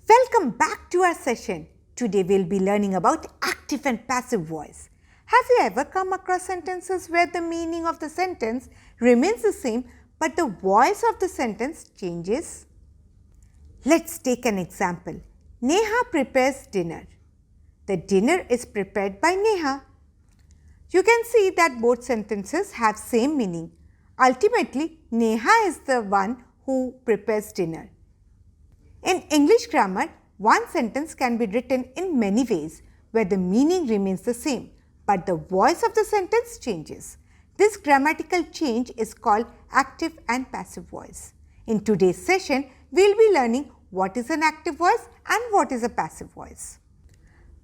Welcome back to our session. Today we'll be learning about active and passive voice. Have you ever come across sentences where the meaning of the sentence remains the same but the voice of the sentence changes? Let's take an example. Neha prepares dinner. The dinner is prepared by Neha. You can see that both sentences have same meaning. Ultimately, Neha is the one who prepares dinner. In English grammar, one sentence can be written in many ways where the meaning remains the same, but the voice of the sentence changes. This grammatical change is called active and passive voice. In today's session, we'll be learning what is an active voice and what is a passive voice.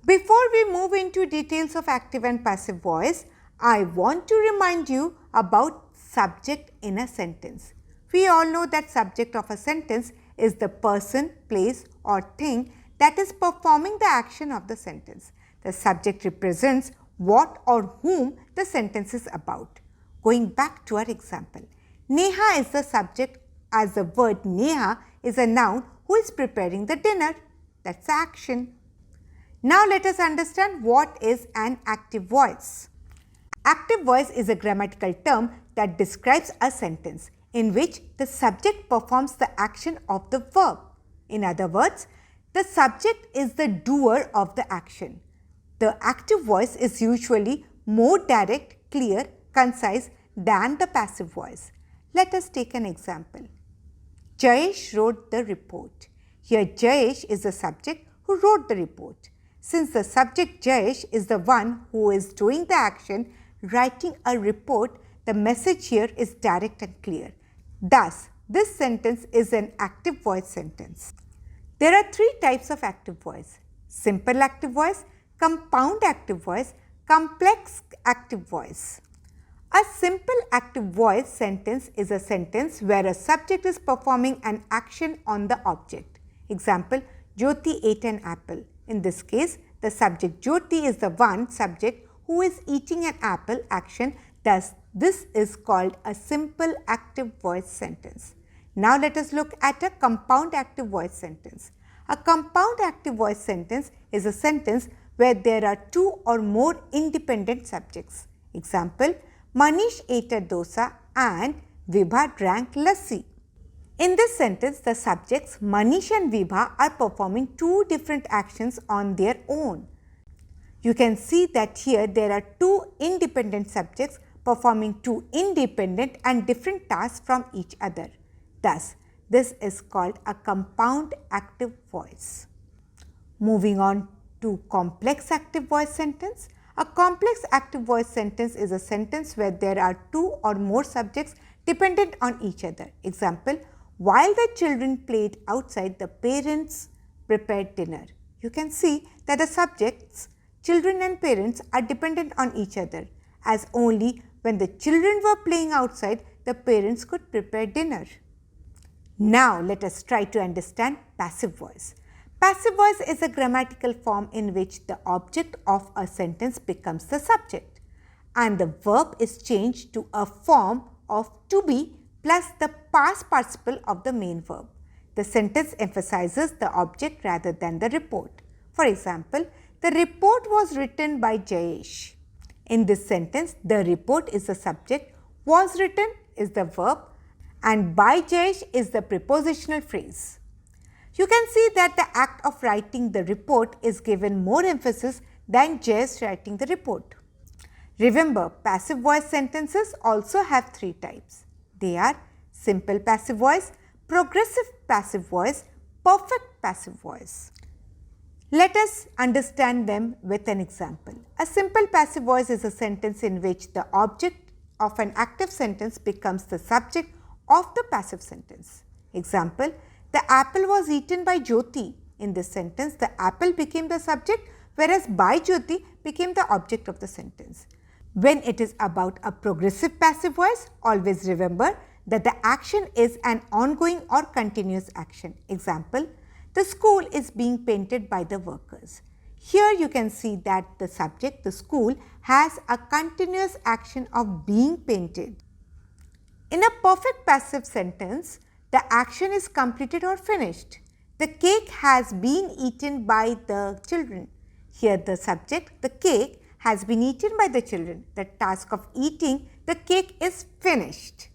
Before we move into details of active and passive voice, I want to remind you about subject in a sentence. We all know that subject of a sentence is the person, place or thing that is performing the action of the sentence. The subject represents what or whom the sentence is about. Going back to our example, Neha is the subject as the word Neha is a noun who is preparing the dinner. That's the action. Now let us understand what is an active voice. Active voice is a grammatical term that describes a sentence in which the subject performs the action of the verb. In other words, the subject is the doer of the action. The active voice is usually more direct, clear, concise than the passive voice. Let us take an example. Jayesh wrote the report. Here Jayesh is the subject who wrote the report. Since the subject Jayesh is the one who is doing the action, writing a report, the message here is direct and clear. Thus, this sentence is an active voice sentence. There are three types of active voice: simple active voice, compound active voice, complex active voice. A simple active voice sentence is a sentence where a subject is performing an action on the object. Example, Jyoti ate an apple. In this case, the subject Jyoti is the one subject who is eating an apple action. Thus, this is called a simple active voice sentence. Now, let us look at a compound active voice sentence. A compound active voice sentence is a sentence where there are two or more independent subjects. Example, Manish ate a dosa and Vibha drank lassi. In this sentence, the subjects Manish and Vibha are performing two different actions on their own. You can see that here there are two independent subjects performing two independent and different tasks from each other. Thus, this is called a compound active voice. Moving on to complex active voice sentence. A complex active voice sentence is a sentence where there are two or more subjects dependent on each other. Example, while the children played outside, the parents prepared dinner. You can see that the subjects, children and parents, are dependent on each other, as only when the children were playing outside, the parents could prepare dinner. Now, let us try to understand passive voice. Passive voice is a grammatical form in which the object of a sentence becomes the subject and the verb is changed to a form of to be plus the past participle of the main verb. The sentence emphasizes the object rather than the report. For example, the report was written by Jayesh. In this sentence, the report is the subject, was written is the verb, and by Jayesh is the prepositional phrase. You can see that the act of writing the report is given more emphasis than Jayesh writing the report. Remember, passive voice sentences also have three types. They are simple passive voice, progressive passive voice, perfect passive voice. Let us understand them with an example. A simple passive voice is a sentence in which the object of an active sentence becomes the subject of the passive sentence. Example, the apple was eaten by Jyoti. In this sentence, the apple became the subject, whereas by Jyoti became the object of the sentence. When it is about a progressive passive voice, always remember that the action is an ongoing or continuous action. Example, the school is being painted by the workers. Here you can see that the subject, the school, has a continuous action of being painted. In a perfect passive sentence, the action is completed or finished. The cake has been eaten by the children. Here the subject, the cake, has been eaten by the children. The task of eating the cake is finished.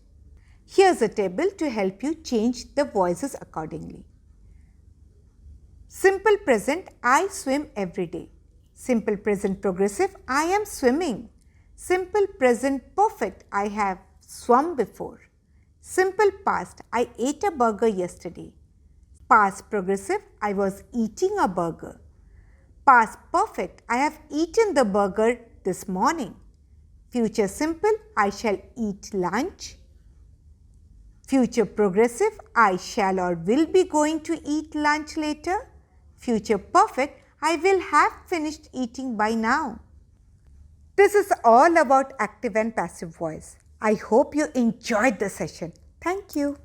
Here's a table to help you change the voices accordingly. Simple present, I swim every day. Simple present progressive, I am swimming. Simple present perfect, I have swum before. Simple past, I ate a burger yesterday. Past progressive, I was eating a burger. Past perfect, I have eaten the burger this morning. Future simple, I shall eat lunch. Future progressive, I shall or will be going to eat lunch later. Future perfect, I will have finished eating by now. This is all about active and passive voice. I hope you enjoyed the session. Thank you.